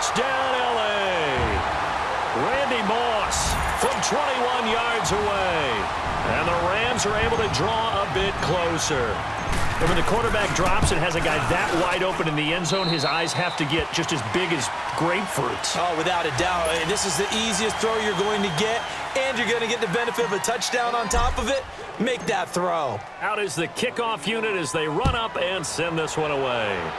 Touchdown, L.A. Randy Moss from 21 yards away. And the Rams are able to draw a bit closer. And when the quarterback drops and has a guy that wide open in the end zone, his eyes have to get just as big as grapefruits. Oh, without a doubt. This is the easiest throw you're going to get, and you're going to get the benefit of a touchdown on top of it. Make that throw. Out is the kickoff unit as they run up and send this one away.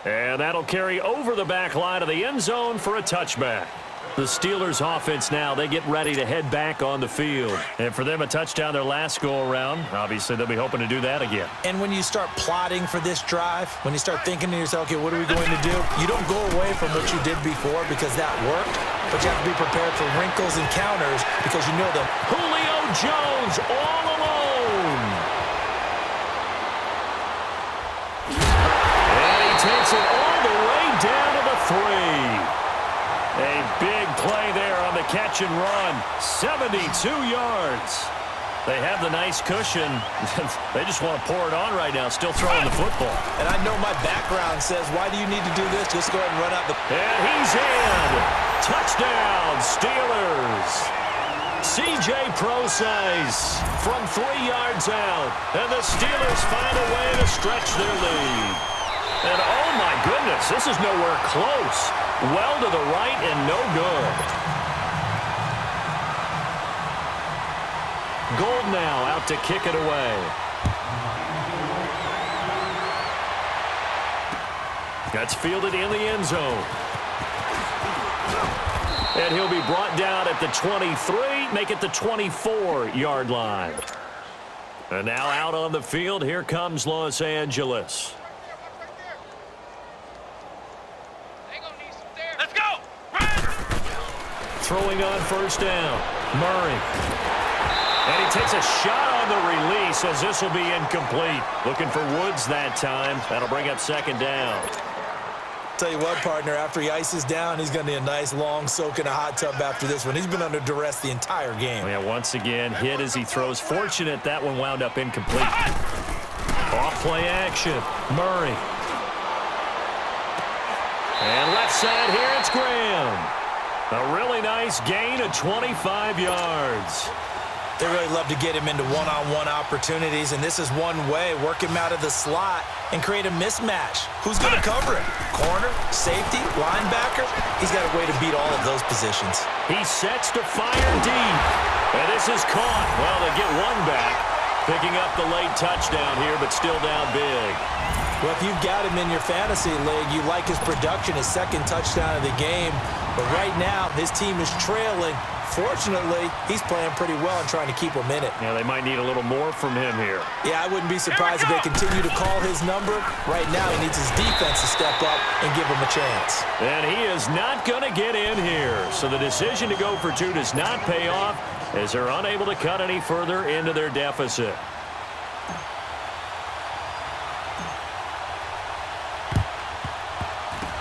And that'll carry over the back line of the end zone for a touchback. The Steelers offense now, they get ready to head back on the field. And for them, a touchdown their last go-around. Obviously, they'll be hoping to do that again. And when you start plotting for this drive, when you start thinking to yourself, okay, what are we going to do? You don't go away from what you did before because that worked, but you have to be prepared for wrinkles and counters because you know them. Julio Jones all alone. And he takes it all the way down to the 3. A big play there on the catch and run. 72 yards. They have the nice cushion. They just want to pour it on right now, still throwing the football. And I know my background says, why do you need to do this? Just go ahead and run out the... And he's in. Touchdown, Steelers. C.J. Prosise from 3 yards out. And the Steelers find a way to stretch their lead. And oh my goodness, this is nowhere close. Well to the right and no good. Gold now out to kick it away. That's fielded in the end zone. And he'll be brought down at the 23, make it the 24-yard line. And now out on the field, here comes Los Angeles. Throwing on first down. Murray. And he takes a shot on the release as this will be incomplete. Looking for Woods that time. That'll bring up second down. Tell you what, partner, after he ices down, he's going to need a nice long soak in a hot tub after this one. He's been under duress the entire game. Yeah, once again, hit as he throws. Fortunate that one wound up incomplete. Off play action. Murray. And left side here, it's Graham. A really nice gain of 25 yards. They really love to get him into one-on-one opportunities, and this is one way. Work him out of the slot and create a mismatch. Who's going to cover him? Corner, safety, linebacker? He's got a way to beat all of those positions. He sets to fire deep. And this is caught. Well, they get one back. Picking up the late touchdown here, but still down big. Well, if you've got him in your fantasy league, you like his production, his second touchdown of the game. But right now, his team is trailing. Fortunately, he's playing pretty well and trying to keep him in it. Yeah, they might need a little more from him here. Yeah, I wouldn't be surprised if they continue to call his number. Right now, he needs his defense to step up and give him a chance. And he is not going to get in here. So the decision to go for two does not pay off as they're unable to cut any further into their deficit.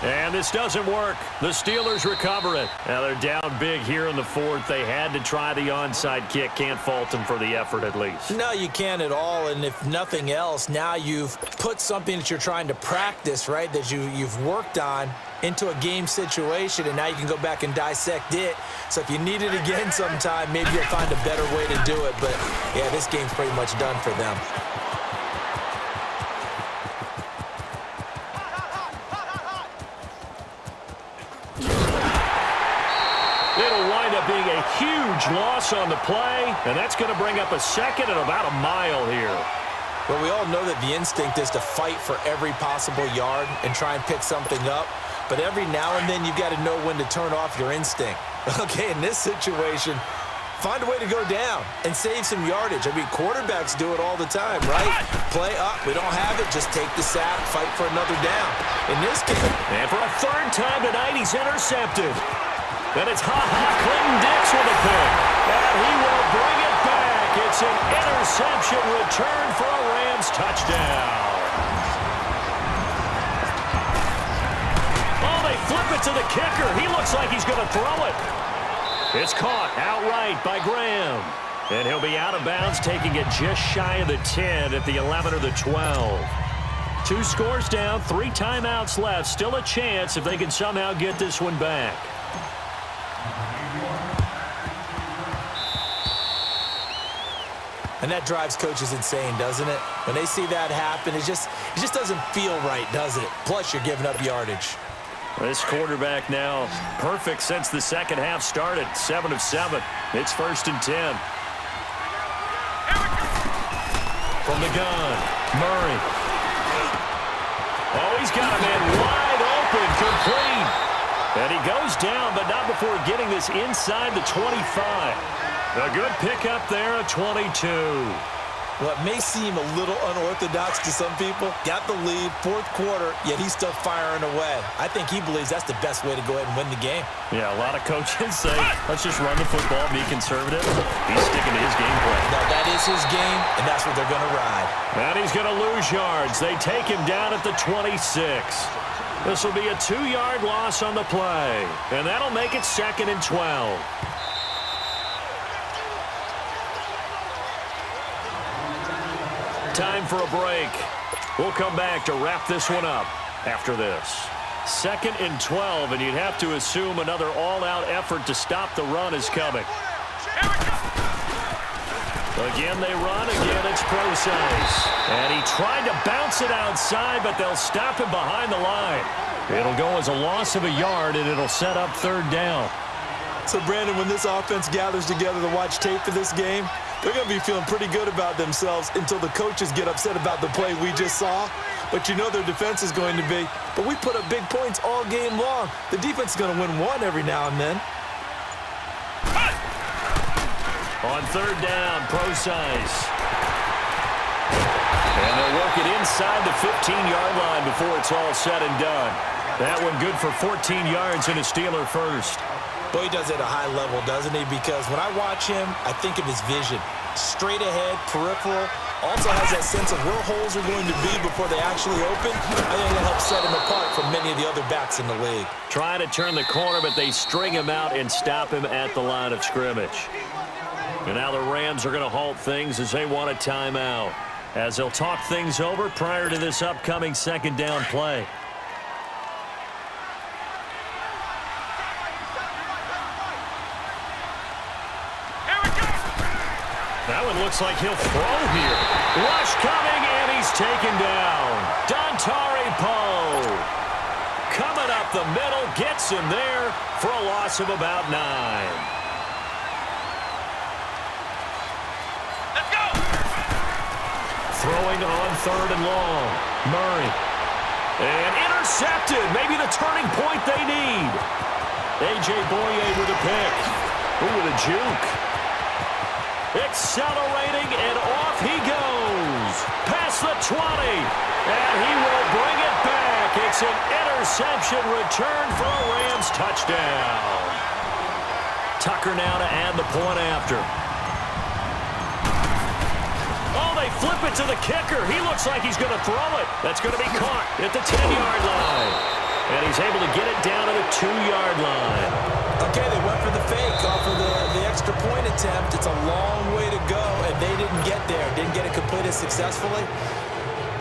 And this doesn't work. The Steelers recover it. Now they're down big here in the fourth. They had to try the onside kick. Can't fault them for the effort at least. No, you can't at all. And if nothing else, now you've put something that you're trying to practice, right, that you've worked on into a game situation, and now you can go back and dissect it. So if you need it again sometime, maybe you'll find a better way to do it. But, yeah, this game's pretty much done for them. It'll wind up being a huge loss on the play, and that's going to bring up a second and about a mile here. Well, we all know that the instinct is to fight for every possible yard and try and pick something up. But every now and then, you've got to know when to turn off your instinct. Okay, in this situation, find a way to go down and save some yardage. I mean, quarterbacks do it all the time, right? Play up. We don't have it. Just take the sack, fight for another down. In this case. And for a third time tonight, he's intercepted. Then it's Clinton Dix with a pick. And he will bring it back. It's an interception return for a Rams touchdown. Oh, they flip it to the kicker. He looks like he's going to throw it. It's caught outright by Graham. And he'll be out of bounds, taking it just shy of the 10 at the 11 or the 12. 2 scores down, 3 timeouts left. Still a chance if they can somehow get this one back. And that drives coaches insane, doesn't it? When they see that happen, it just doesn't feel right, does it? Plus, you're giving up yardage. This quarterback now perfect since the second half started. 7 of 7. It's 1st and 10. From the gun, Murray. Oh, he's got a man wide open, complete. And he goes down, but not before getting this inside the 25. A good pickup there, a 22. What may seem a little unorthodox to some people, got the lead, 4th quarter, yet he's still firing away. I think he believes that's the best way to go ahead and win the game. Yeah, a lot of coaches say, let's just run the football, be conservative. He's sticking to his game plan. No, that is his game, and that's what they're going to ride. And he's going to lose yards. They take him down at the 26. This will be a 2-yard loss on the play, and that'll make it 2nd and 12. Time for a break. We'll come back to wrap this one up after this. 2nd and 12, and you'd have to assume another all-out effort to stop the run is coming. Again, they run. Again, it's Procise. And he tried to bounce it outside, but they'll stop him behind the line. It'll go as a loss of a yard, and it'll set up 3rd down. So, Brandon, when this offense gathers together to watch tape for this game, they're going to be feeling pretty good about themselves until the coaches get upset about the play we just saw. But you know their defense is going to be. But we put up big points all game long. The defense is going to win one every now and then. On 3rd down, Procise. And they'll work it inside the 15-yard line before it's all said and done. That one good for 14 yards and a Steeler first. Boy, he does it at a high level, doesn't he? Because when I watch him, I think of his vision. Straight ahead, peripheral. Also has that sense of where holes are going to be before they actually open. I think that helps set him apart from many of the other backs in the league. Trying to turn the corner, but they string him out and stop him at the line of scrimmage. And now the Rams are going to halt things as they want a timeout, as they'll talk things over prior to this upcoming 2nd down play. That one looks like he'll throw here. Rush coming, and he's taken down. Dontari Poe coming up the middle, gets him there for a loss of about 9. Let's go! Throwing on 3rd and long. Murray. And intercepted. Maybe the turning point they need. A.J. Boye with a pick. Ooh, with a juke. Accelerating, and off he goes. Past the 20, and he will bring it back. It's an interception return for a Rams touchdown. Tucker now to add the point after. Oh, they flip it to the kicker. He looks like he's going to throw it. That's going to be caught at the 10-yard line. And he's able to get it down to the 2-yard line. Okay, they went for the fake off of the extra point attempt. It's a long way to go, and they didn't get there. Didn't get it completed successfully.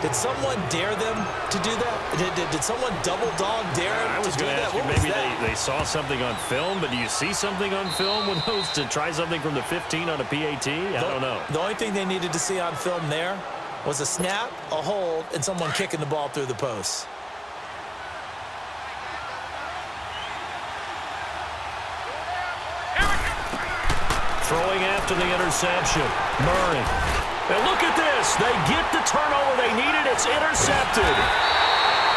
Did someone dare them to do that? Did someone double dog dare them to do that? I was going to ask you, maybe they saw something on film, but do you see something on film when those to try something from the 15 on a PAT? I don't know. The only thing they needed to see on film there was a snap, a hold, and someone kicking the ball through the post. Throwing after the interception. Murray. And look at this. They get the turnover they needed. It's intercepted.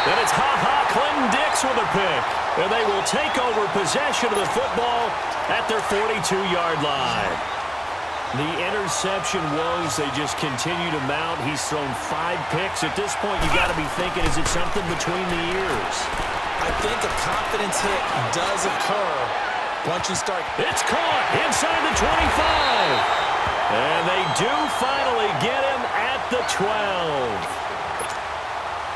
And it's Clinton-Dix with a pick. And they will take over possession of the football at their 42-yard line. The interception woes, they just continue to mount. He's thrown 5 picks. At this point, you got to be thinking, is it something between the ears? I think a confidence hit does occur once you start. It's caught inside the 25. And they do finally get him at the 12.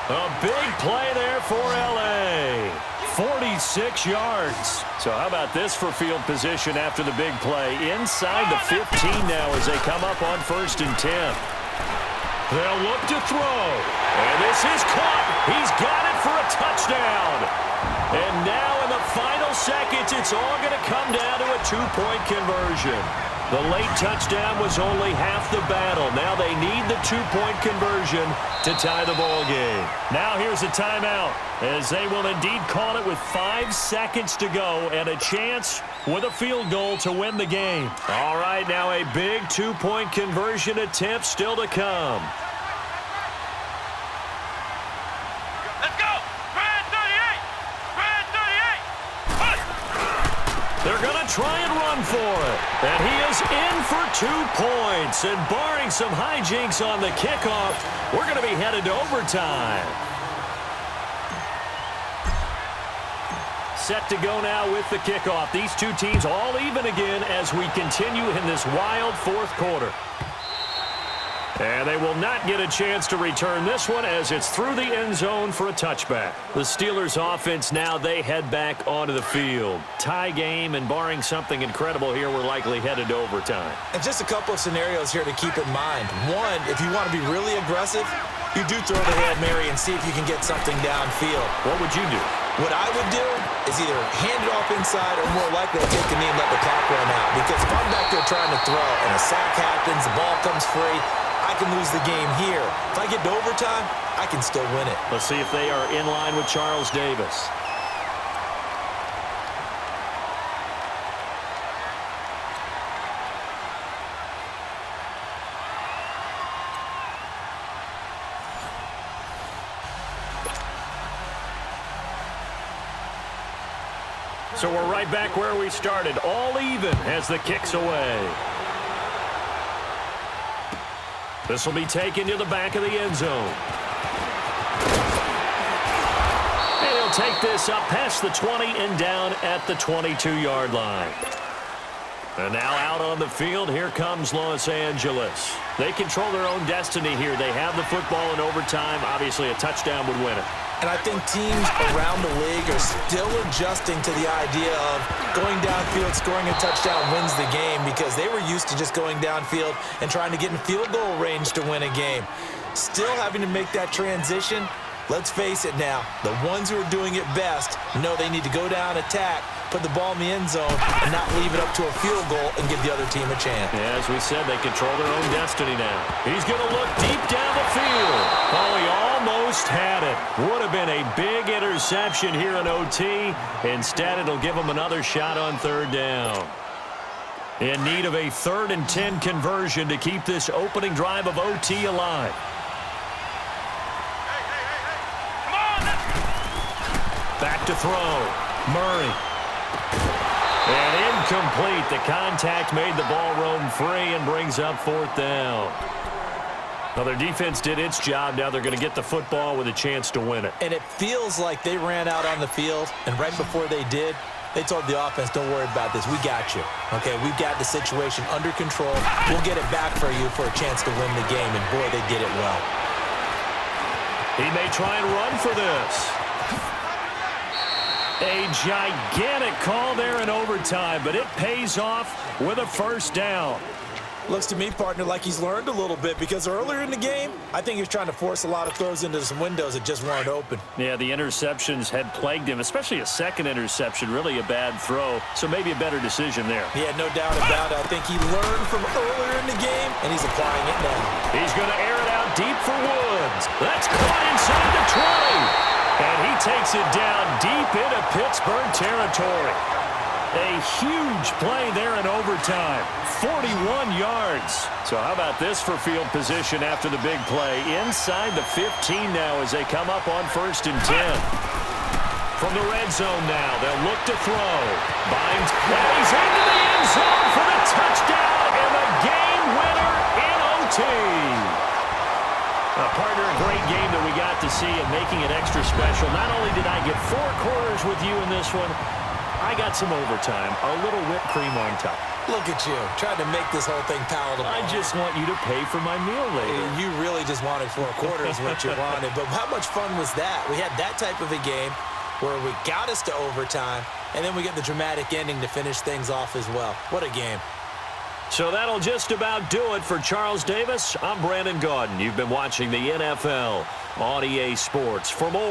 A big play there for L.A. 46 yards. So how about this for field position after the big play? Inside the 15 now as they come up on 1st and 10. They'll look to throw. And this is caught. He's got it for a touchdown. And now in the final seconds, it's all going to come down to a two-point conversion. The late touchdown was only half the battle. Now they need the two-point conversion to tie the ball game. Now here's a timeout, as they will indeed call it with 5 seconds to go and a chance with a field goal to win the game. All right, now a big two-point conversion attempt still to come. Let's go! Red 38! Red 38! They're going to try and run for it. And he is in for 2 points. And barring some hijinks on the kickoff, we're going to be headed to overtime. Set to go now with the kickoff. These two teams all even again as we continue in this wild fourth quarter. And they will not get a chance to return this one as it's through the end zone for a touchback. The Steelers offense now, they head back onto the field. Tie game, and barring something incredible here, we're likely headed to overtime. And just a couple of scenarios here to keep in mind. One, if you want to be really aggressive, you do throw the Hail Mary and see if you can get something downfield. What would you do? What I would do is either hand it off inside or more likely to take a knee and let the clock run out. Because if I'm back there trying to throw and a sack happens, the ball comes free, I can lose the game here. If I get to overtime, I can still win it. Let's see if they are in line with Charles Davis. So we're right back where we started, all even as the kick's away. This will be taken to the back of the end zone. And he'll take this up past the 20 and down at the 22-yard line. And now out on the field, here comes Los Angeles. They control their own destiny here. They have the football in overtime. Obviously, a touchdown would win it. And I think teams around the league are still adjusting to the idea of going downfield, scoring a touchdown wins the game, because they were used to just going downfield and trying to get in field goal range to win a game. Still having to make that transition. Let's face it now, the ones who are doing it best know they need to go down, attack, put the ball in the end zone, and not leave it up to a field goal and give the other team a chance. Yeah, as we said, they control their own destiny now. He's going to look deep down the field. Oh, he almost had it. Would have been a big interception here in OT. Instead, it'll give him another shot on third down. In need of a 3rd and 10 conversion to keep this opening drive of OT alive. Back to throw. Murray. And incomplete. The contact made the ball roam free and brings up 4th down. Well, their defense did its job. Now they're going to get the football with a chance to win it. And it feels like they ran out on the field, and right before they did, they told the offense, don't worry about this. We got you. Okay, we've got the situation under control. We'll get it back for you for a chance to win the game. And, boy, they did it well. He may try and run for this. A gigantic call there in overtime, but it pays off with a 1st down. Looks to me, partner, like he's learned a little bit, because earlier in the game, I think he was trying to force a lot of throws into some windows that just weren't open. Yeah, the interceptions had plagued him, especially a second interception, really a bad throw, so maybe a better decision there. Yeah, no doubt about it. I think he learned from earlier in the game, and he's applying it now. He's going to air it out deep for Woods. That's caught inside the 20. And he takes it down deep into Pittsburgh territory. A huge play there in overtime. 41 yards. So how about this for field position after the big play? Inside the 15 now as they come up on 1st and 10. From the red zone now, they'll look to throw. Bynes, and he's into the end zone for the touchdown and the game winner in OT. Partner, a great game that we got to see and making it extra special. Not only did I get 4 quarters with you in this one, I got some overtime, a little whipped cream on top. Look at you, trying to make this whole thing palatable. I just want you to pay for my meal later. You really just wanted 4 quarters what you wanted. But how much fun was that? We had that type of a game where we got us to overtime, and then we get the dramatic ending to finish things off as well. What a game. So that'll just about do it for Charles Davis. I'm Brandon Gaudin. You've been watching the NFL on EA Sports. For more